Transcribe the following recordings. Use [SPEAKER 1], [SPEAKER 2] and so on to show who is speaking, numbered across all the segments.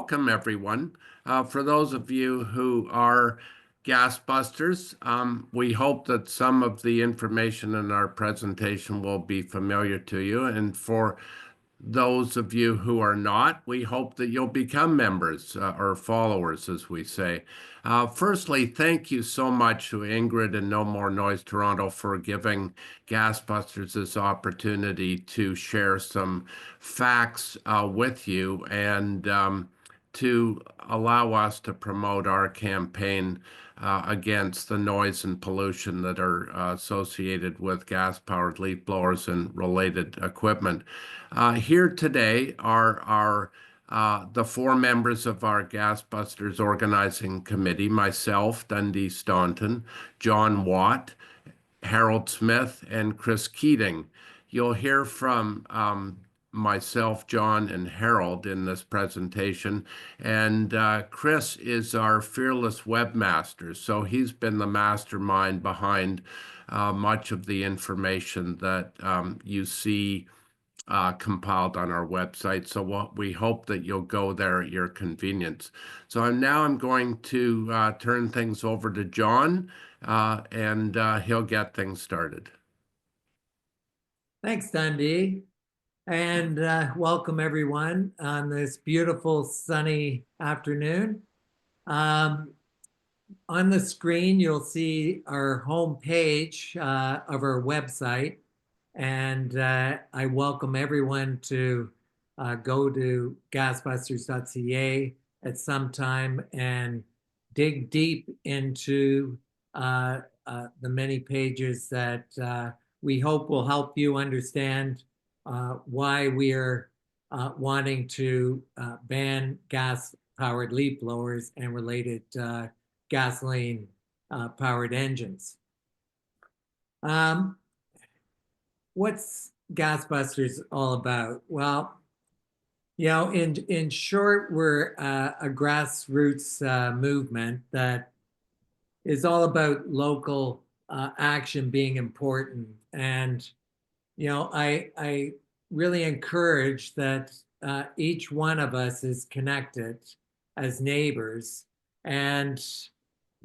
[SPEAKER 1] welcome everyone. For those of you who are Gasbusters, we hope that some of the information in our presentation will be familiar to you. And for those of you who are not, we hope that you'll become members or followers, as we say. Firstly, thank you so much to Ingrid and No More Noise Toronto for giving Gasbusters this opportunity to share some facts with you and to allow us to promote our campaign against the noise and pollution that are associated with gas-powered leaf blowers and related equipment. Here today are the four members of our Gasbusters organizing committee, myself, Dundee Staunton, John Watt, Harold Smith, and Chris Keating. You'll hear from myself, John, and Harold in this presentation. And Chris is our fearless webmaster. So he's been the mastermind behind much of the information that you see compiled on our website. So we hope that you'll go there at your convenience. So I'm going to turn things over to John, and he'll get things started.
[SPEAKER 2] Thanks, Dundee. And welcome everyone on this beautiful sunny afternoon. On the screen, you'll see our homepage of our website. And I welcome everyone to go to gasbusters.ca at some time and dig deep into the many pages that we hope will help you understand why we are wanting to ban gas-powered leaf blowers and related gasoline-powered engines. What's Gasbusters all about? Well, in short, we're a grassroots movement that is all about local action being important. And, I really encourage that each one of us is connected as neighbors. And,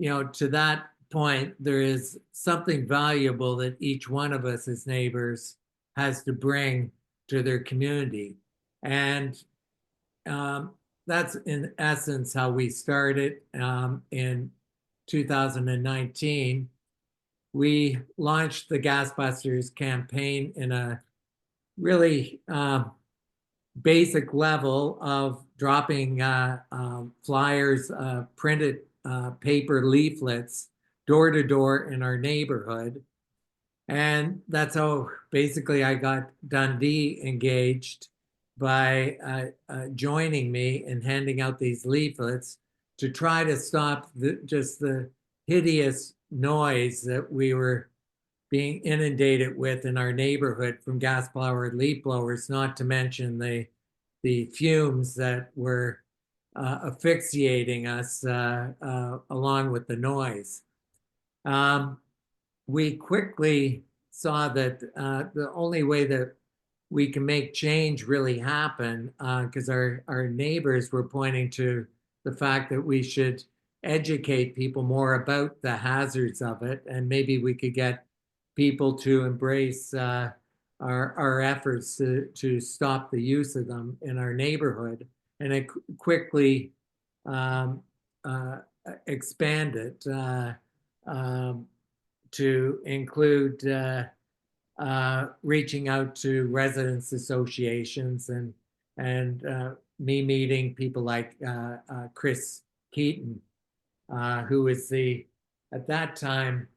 [SPEAKER 2] to that point, there is something valuable that each one of us as neighbors has to bring to their community. And that's in essence how we started in 2019. We launched the Gasbusters campaign in a really basic level of dropping flyers, printed paper leaflets door to door in our neighborhood. And that's how basically I got Dundee engaged by joining me and handing out these leaflets to try to stop just the hideous noise that we were being inundated with in our neighborhood from gas-powered leaf blowers, not to mention the fumes that were asphyxiating us along with the noise. We quickly saw that the only way that we can make change really happen, because our neighbors were pointing to the fact that we should educate people more about the hazards of it, and maybe we could get people to embrace our efforts to stop the use of them in our neighborhood. And it quickly expanded to include reaching out to residents associations and me meeting people like Chris Keating, who was at that time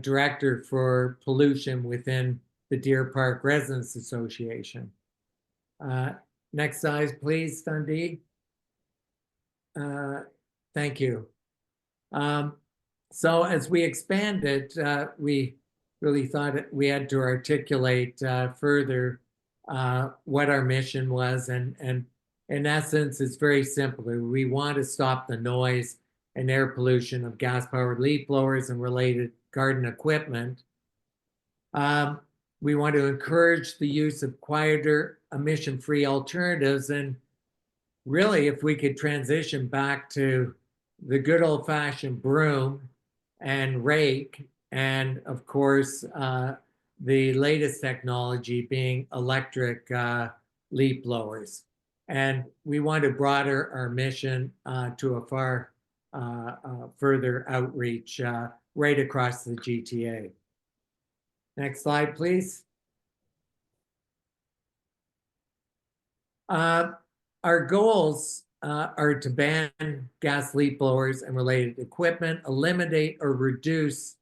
[SPEAKER 2] director for pollution within the Deer Park Residents Association. Next slide, please, Dundee. Thank you. So as we expanded, we really thought we had to articulate further what our mission was. And in essence, it's very simple. We want to stop the noise and air pollution of gas-powered leaf blowers and related garden equipment. We want to encourage the use of quieter, emission-free alternatives. And really, if we could transition back to the good old-fashioned broom and rake, and of course, the latest technology being electric leaf blowers. And we want to broaden our mission to a far further outreach right across the GTA. Next slide, please. Our goals are to ban gas leaf blowers and related equipment, eliminate or reduce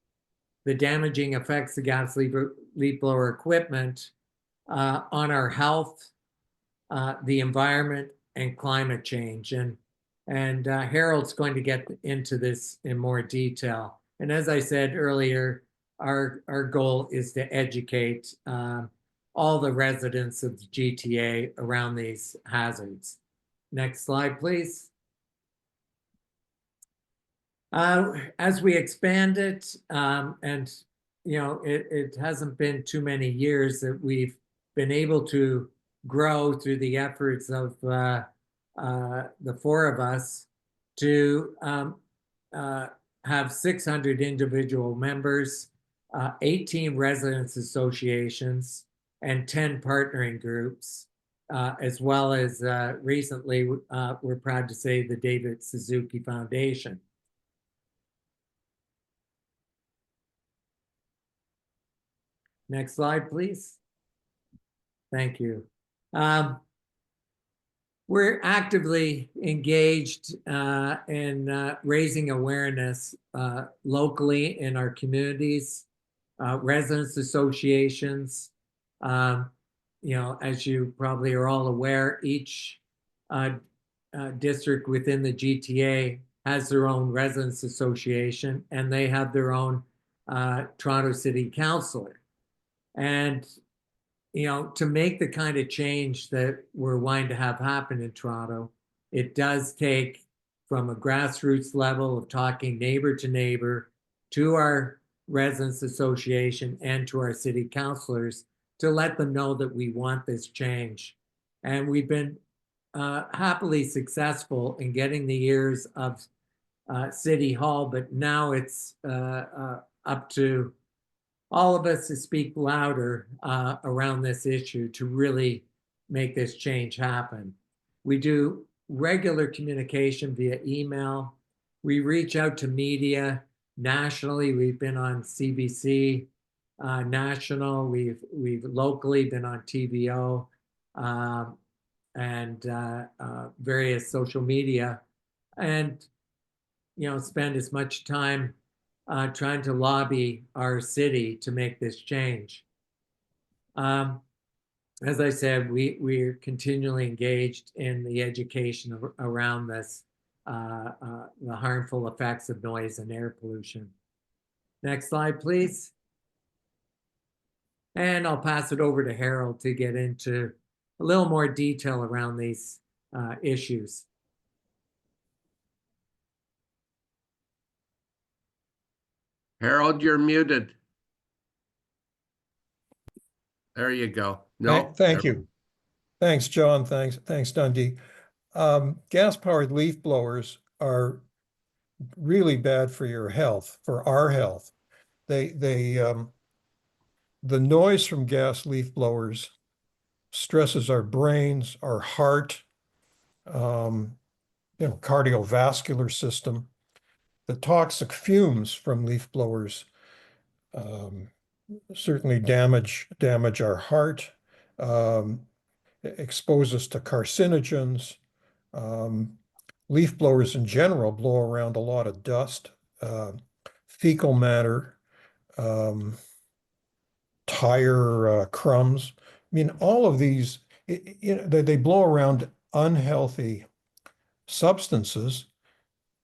[SPEAKER 2] the damaging effects of gas leaf blower equipment on our health, the environment, and climate change. And Harold's going to get into this in more detail. And as I said earlier, our goal is to educate all the residents of the GTA around these hazards. Next slide, please. As we expand it, and it hasn't been too many years that we've been able to grow through the efforts of the four of us to have 600 individual members, 18 residents associations, and 10 partnering groups, as well as recently, we're proud to say, the David Suzuki Foundation. Next slide, please. Thank you. We're actively engaged in raising awareness locally in our communities, residents associations. As you probably are all aware, each district within the GTA has their own residents association, and they have their own Toronto City Councilor. And to make the kind of change that we're wanting to have happen in Toronto, it does take from a grassroots level of talking neighbor to neighbor to our residents association and to our city councilors to let them know that we want this change. And we've been happily successful in getting the ears of City Hall, but now it's up to all of us to speak louder around this issue to really make this change happen. We do regular communication via email. We reach out to media nationally. We've been on CBC National. We've locally been on TVO and various social media, and spend as much time trying to lobby our city to make this change. As I said, we're continually engaged in the education around this, the harmful effects of noise and air pollution. Next slide, please. And I'll pass it over to Harold to get into a little more detail around these issues.
[SPEAKER 1] Harold, you're muted. There you go. No,
[SPEAKER 3] Thank you. Thanks, John. Thanks, Dundee. Gas-powered leaf blowers are really bad for your health, for our health. The noise from gas leaf blowers stresses our brains, our heart, cardiovascular system. The toxic fumes from leaf blowers certainly damage our heart, expose us to carcinogens. Leaf blowers in general blow around a lot of dust, fecal matter, tire crumbs. I mean, all of these, they blow around unhealthy substances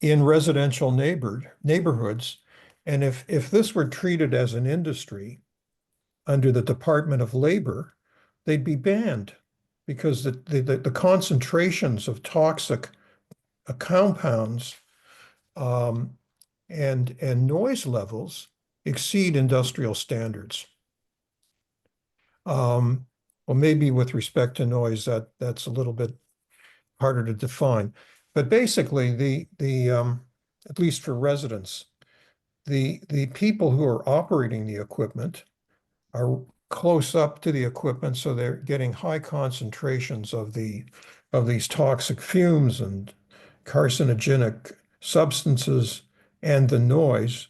[SPEAKER 3] in residential neighborhoods. And if this were treated as an industry under the Department of Labor, they'd be banned because the concentrations of toxic compounds and noise levels exceed industrial standards. Well, maybe with respect to noise, that's a little bit harder to define. But basically, at least for residents, the people who are operating the equipment are close up to the equipment, so they're getting high concentrations of these toxic fumes and carcinogenic substances and the noise.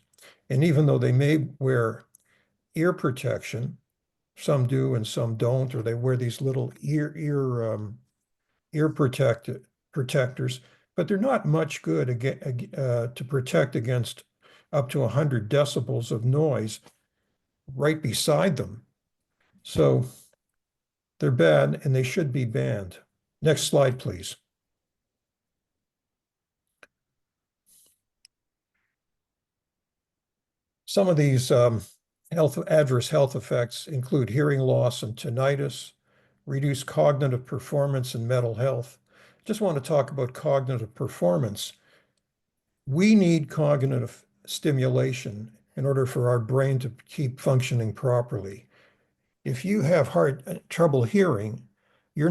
[SPEAKER 3] And even though they may wear ear protection, some do and some don't, or they wear these little ear protectors, but they're not much good to protect against up to 100 decibels of noise right beside them. So they're bad and they should be banned. Next slide, please. Some of these adverse health effects include hearing loss and tinnitus, reduced cognitive performance and mental health. Just want to talk about cognitive performance. We need cognitive stimulation in order for our brain to keep functioning properly. If you have trouble hearing, your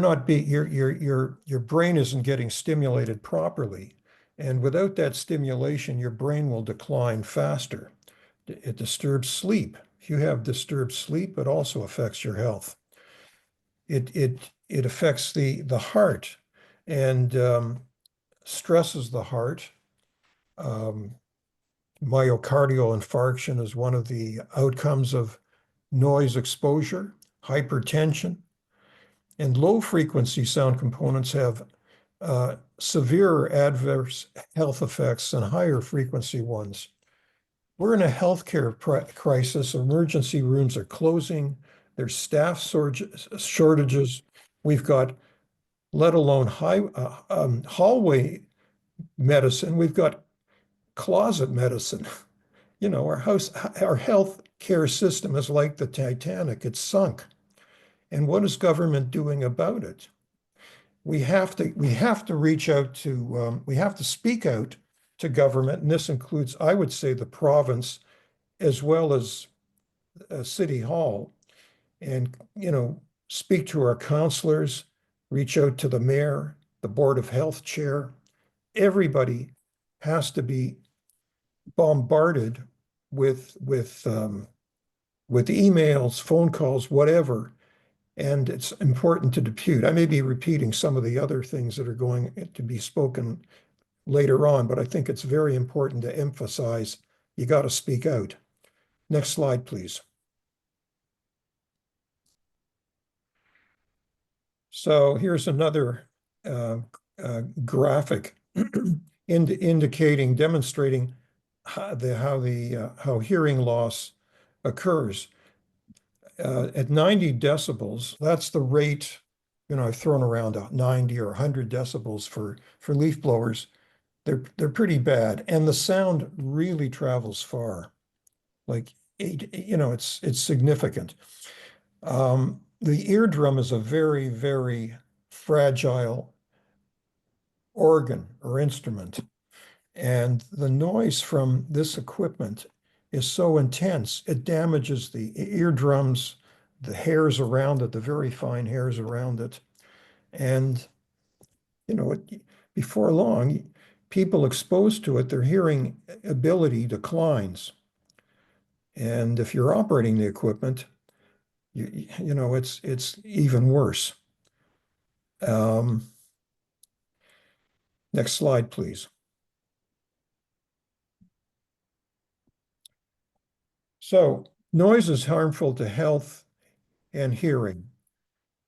[SPEAKER 3] brain isn't getting stimulated properly. And without that stimulation, your brain will decline faster. It disturbs sleep. If you have disturbed sleep, it also affects your health. It affects the heart and stresses the heart. Myocardial infarction is one of the outcomes of noise exposure, hypertension, and low frequency sound components have severe adverse health effects than higher frequency ones. We're in a healthcare crisis. Emergency rooms are closing. There's staff shortages. We've got, let alone hallway medicine, we've got closet medicine. You know, our health care system is like the Titanic. It's sunk. And what is government doing about it? We have to reach out to, we have to speak out to government, and this includes, I would say, the province as well as City Hall, and, you know, speak to our councillors, reach out to the mayor, the Board of Health chair. Everybody has to be bombarded with emails, phone calls, whatever. And it's important to depute. I may be repeating some of the other things that are going to be spoken later on, but I think it's very important to emphasize you got to speak out. Next slide, please. So here's another graphic demonstrating how hearing loss occurs. At 90 decibels, that's the rate, you know, I've thrown around 90 or 100 decibels for leaf blowers. They're pretty bad, and the sound really travels far. Like, you know, it's significant. The eardrum is a very, very fragile organ or instrument. And the noise from this equipment is so intense, it damages the eardrums, the hairs around it, the very fine hairs around it. And, you know, before long, people exposed to it, their hearing ability declines. And if you're operating the equipment, you know, it's even worse. Next slide, please. So noise is harmful to health and hearing.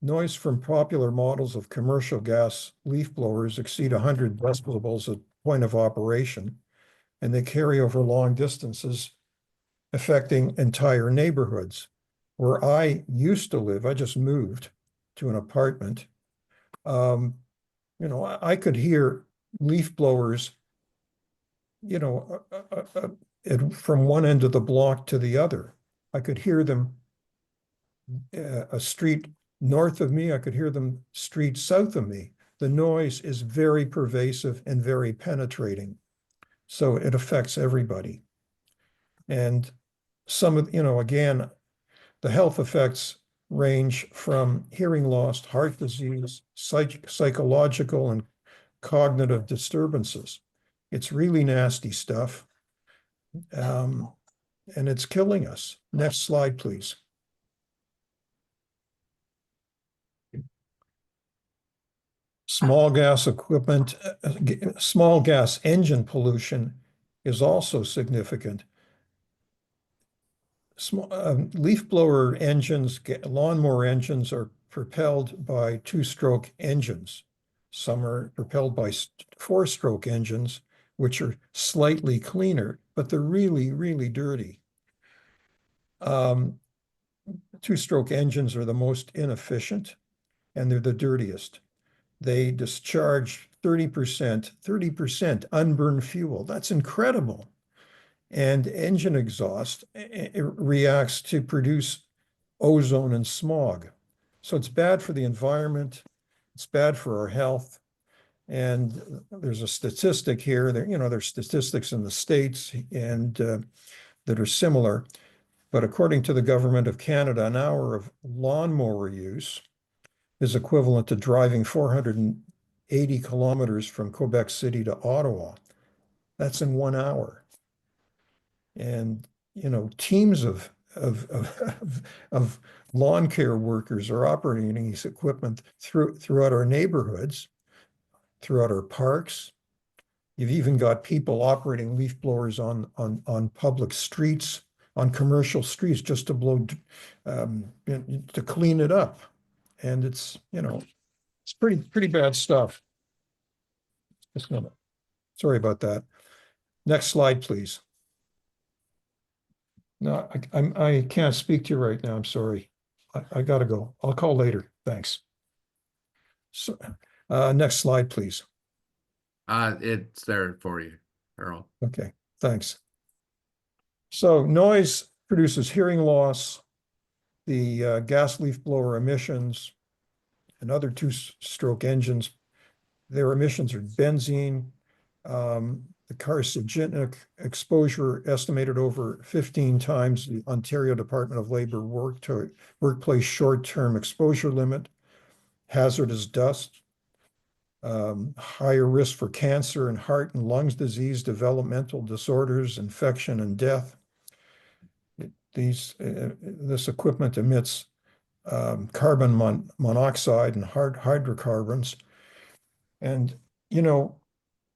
[SPEAKER 3] Noise from popular models of commercial gas leaf blowers exceed 100 decibels at point of operation, and they carry over long distances, affecting entire neighborhoods. Where I used to live, I just moved to an apartment. You know, I could hear leaf blowers, you know, from one end of the block to the other. I could hear them a street north of me. I could hear them street south of me. The noise is very pervasive and very penetrating. So it affects everybody. And some of, you know, again, the health effects range from hearing loss, heart disease, psychological and cognitive disturbances. It's really nasty stuff. And it's killing us. Next slide, please. Small gas equipment, small gas engine pollution is also significant. Small, leaf blower engines, lawnmower engines are propelled by two-stroke engines. Some are propelled by four-stroke engines, which are slightly cleaner, but they're really, really dirty. Two-stroke engines are the most inefficient, and they're the dirtiest. They discharge 30% unburned fuel. That's incredible. And engine exhaust reacts to produce ozone and smog. So it's bad for the environment. It's bad for our health. And there's a statistic here. There's statistics in the States and that are similar. But according to the Government of Canada, an hour of lawnmower use is equivalent to driving 480 kilometers from Quebec City to Ottawa. That's in 1 hour. And, teams of lawn care workers are operating these equipment throughout our neighborhoods, throughout our parks. You've even got people operating leaf blowers on public streets, on commercial streets, just to blow, to clean it up. And it's pretty bad stuff. Just a minute. Sorry about that. Next slide, please. No, I can't speak to you right now. I'm sorry. I gotta go. I'll call later. Thanks. So, next slide, please.
[SPEAKER 1] It's there for you, Harold.
[SPEAKER 3] Okay, thanks. So noise produces hearing loss. The gas leaf blower emissions and other two-stroke engines, their emissions are benzene. The carcinogenic exposure estimated over 15 times the Ontario Department of Labor workplace short-term exposure limit. Hazardous dust, higher risk for cancer and heart and lungs disease, developmental disorders, infection, and death. This equipment emits carbon monoxide and hydrocarbons. And,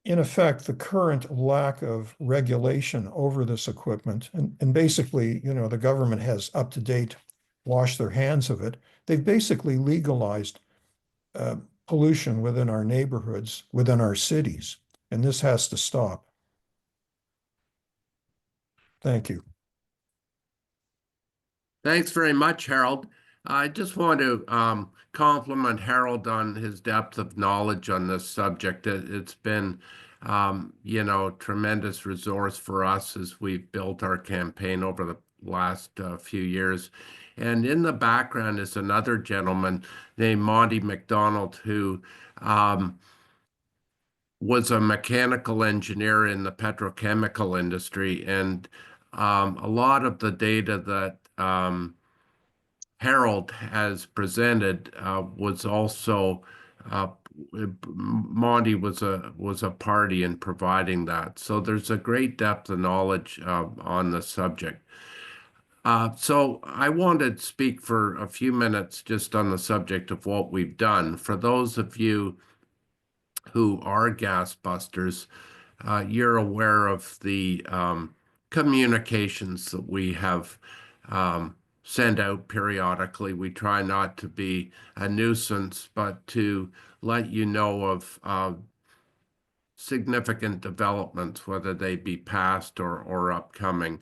[SPEAKER 3] in effect, the current lack of regulation over this equipment, and basically, the government has up to date washed their hands of it. They've basically legalized pollution within our neighborhoods, within our cities, and this has to stop. Thank you.
[SPEAKER 1] Thanks very much, Harold. I just want to compliment Harold on his depth of knowledge on this subject. It's been, tremendous resource for us as we've built our campaign over the last few years. And in the background is another gentleman named Monty McDonald, who was a mechanical engineer in the petrochemical industry. And a lot of the data that Harold has presented was also Monty was a party in providing that. So there's a great depth of knowledge on the subject. So I want to speak for a few minutes just on the subject of what we've done. For those of you who are gas busters, you're aware of the communications that we have send out periodically. We try not to be a nuisance, but to let you know of significant developments, whether they be past or upcoming.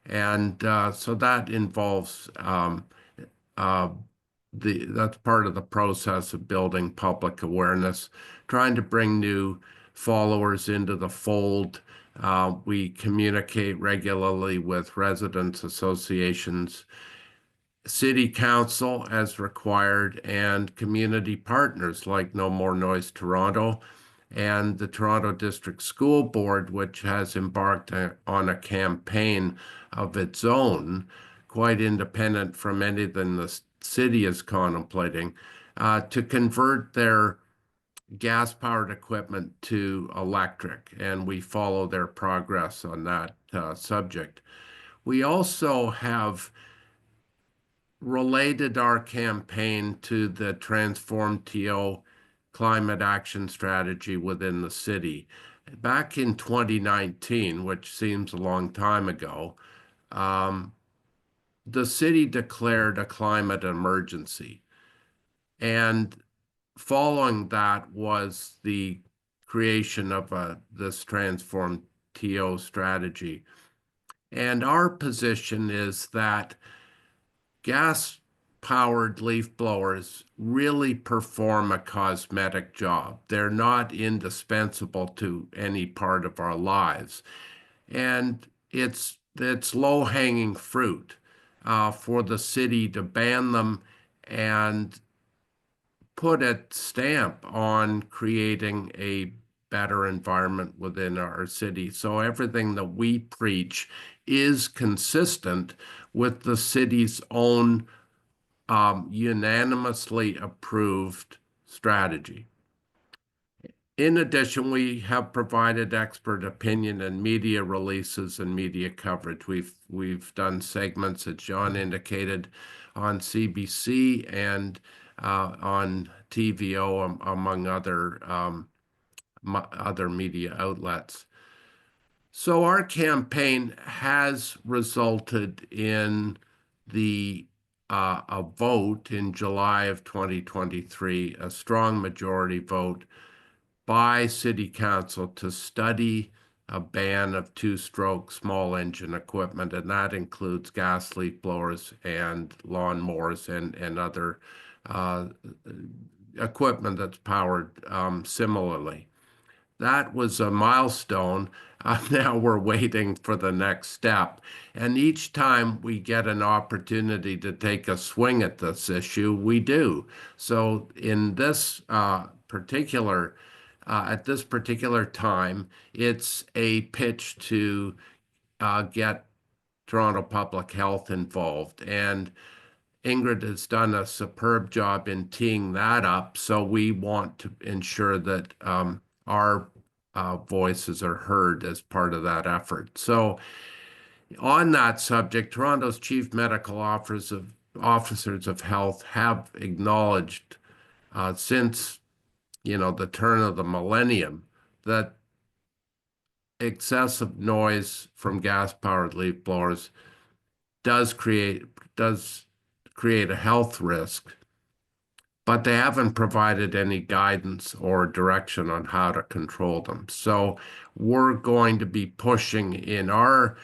[SPEAKER 1] And so that involves that's part of the process of building public awareness, trying to bring new followers into the fold. We communicate regularly with residents associations, city council as required, and community partners like No More Noise Toronto and the Toronto District School Board, which has embarked on a campaign of its own, quite independent from anything the city is contemplating, to convert their gas-powered equipment to electric, and we follow their progress on that subject. We also have related our campaign to the Transform TO climate action strategy within the city. Back in 2019, which seems a long time ago, the city declared a climate emergency. And following that was the creation of this Transform TO strategy. And our position is that gas-powered leaf blowers really perform a cosmetic job. They're not indispensable to any part of our lives. And it's low-hanging fruit for the city to ban them and put a stamp on creating a better environment within our city. So everything that we preach is consistent with the city's own unanimously approved strategy. In addition, we have provided expert opinion and media releases and media coverage. We've done segments, as John indicated, on CBC and on TVO, among other media outlets. So our campaign has resulted in a vote in July of 2023, a strong majority vote by City Council to study a ban of two-stroke small engine equipment, and that includes gas leaf blowers and lawnmowers and other equipment that's powered similarly. That was a milestone. Now we're waiting for the next step. And each time we get an opportunity to take a swing at this issue, we do. So in this at this particular time, it's a pitch to get Toronto Public Health involved. And Ingrid has done a superb job in teeing that up. So we want to ensure that our voices are heard as part of that effort. So on that subject, Toronto's chief medical officers of health have acknowledged since the turn of the millennium that excessive noise from gas-powered leaf blowers does create a health risk, but they haven't provided any guidance or direction on how to control them. So we're going to be pushing in our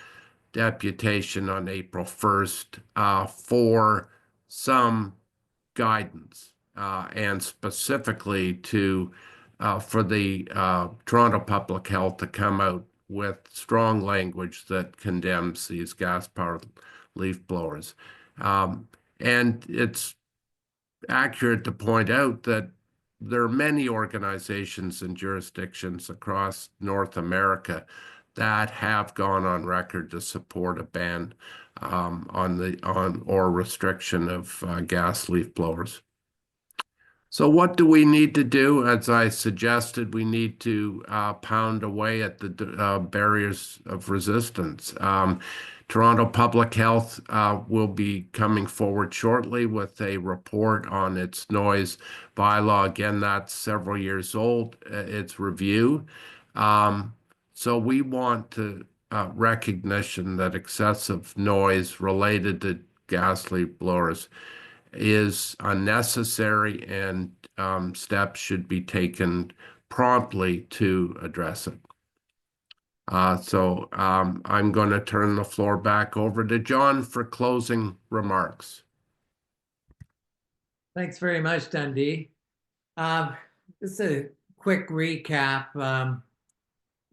[SPEAKER 1] deputation on April 1st for some guidance and specifically for the Toronto Public Health to come out with strong language that condemns these gas-powered leaf blowers. And it's accurate to point out that there are many organizations and jurisdictions across North America that have gone on record to support a ban or restriction of gas leaf blowers. So what do we need to do? As I suggested, we need to pound away at the barriers of resistance. Toronto Public Health will be coming forward shortly with a report on its noise bylaw. Again, that's several years old, its review. So we want to recognition that excessive noise related to gas leaf blowers is unnecessary and steps should be taken promptly to address it. So I'm going to turn the floor back over to John for closing remarks.
[SPEAKER 2] Thanks very much, Dundee. Just a quick recap.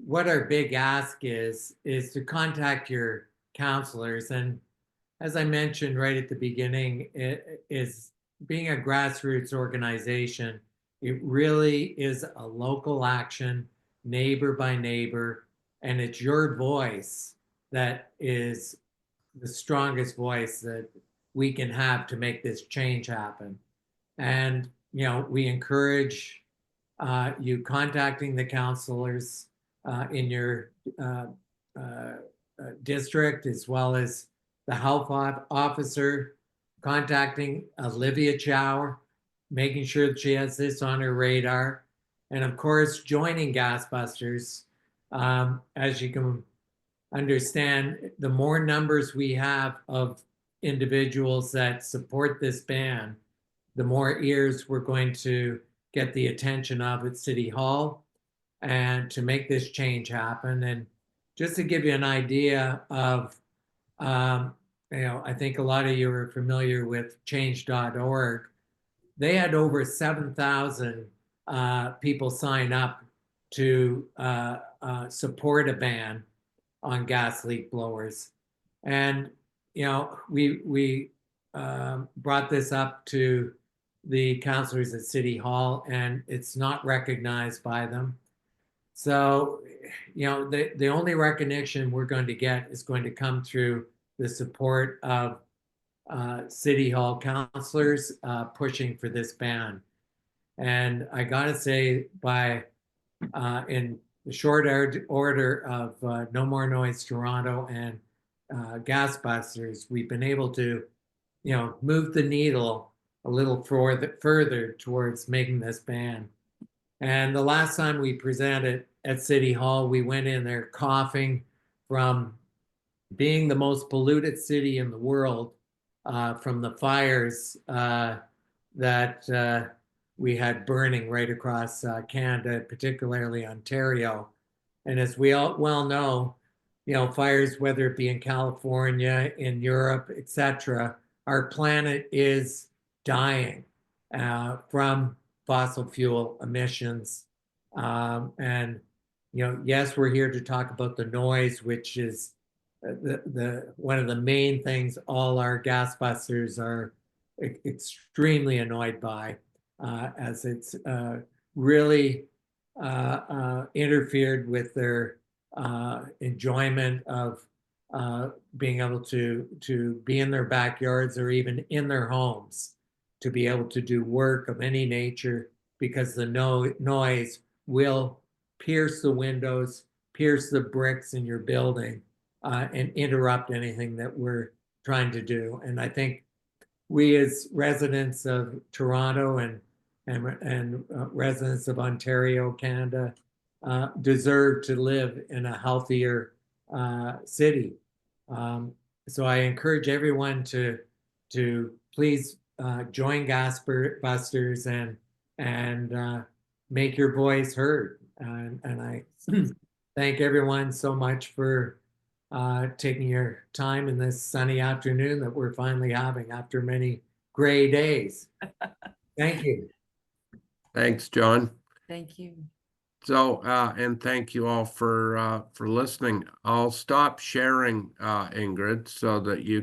[SPEAKER 2] What our big ask is to contact your counselors. And as I mentioned right at the beginning, it is being a grassroots organization. It really is a local action, neighbor by neighbor, and it's your voice that is the strongest voice that we can have to make this change happen. And, we encourage you contacting the counselors in your district, as well as the health officer, contacting Olivia Chow, making sure that she has this on her radar, and of course, joining Gasbusters. As you can understand, the more numbers we have of individuals that support this ban, the more ears we're going to get the attention of at City Hall and to make this change happen. And just to give you an idea of, I think a lot of you are familiar with change.org. They had over 7,000 people sign up to support a ban on gas leak blowers. And, we brought this up to the councilors at City Hall, and it's not recognized by them. So, the only recognition we're going to get is going to come through the support of City Hall councilors pushing for this ban. And I gotta say, in the short order of No More Noise Toronto and Gasbusters, we've been able to, move the needle a little further towards making this ban. And the last time we presented at City Hall, we went in there coughing from being the most polluted city in the world, from the fires that we had burning right across Canada, particularly Ontario. And as we all well know, fires, whether it be in California, in Europe, etc., our planet is dying from fossil fuel emissions. And, yes, we're here to talk about the noise, which is the one of the main things all our Gasbusters are extremely annoyed by, as it's really interfered with their enjoyment of being able to be in their backyards or even in their homes, to be able to do work of any nature, because the noise will pierce the windows, pierce the bricks in your building, and interrupt anything that we're trying to do. And I think we, as residents of Toronto and residents of Ontario, Canada, deserve to live in a healthier city. So I encourage everyone to please join Gasbusters and make your voice heard. And I thank everyone so much for taking your time in this sunny afternoon that we're finally having after many gray days. Thank you.
[SPEAKER 1] Thanks, John.
[SPEAKER 4] Thank you.
[SPEAKER 1] So, and thank you all for listening. I'll stop sharing, Ingrid, so that you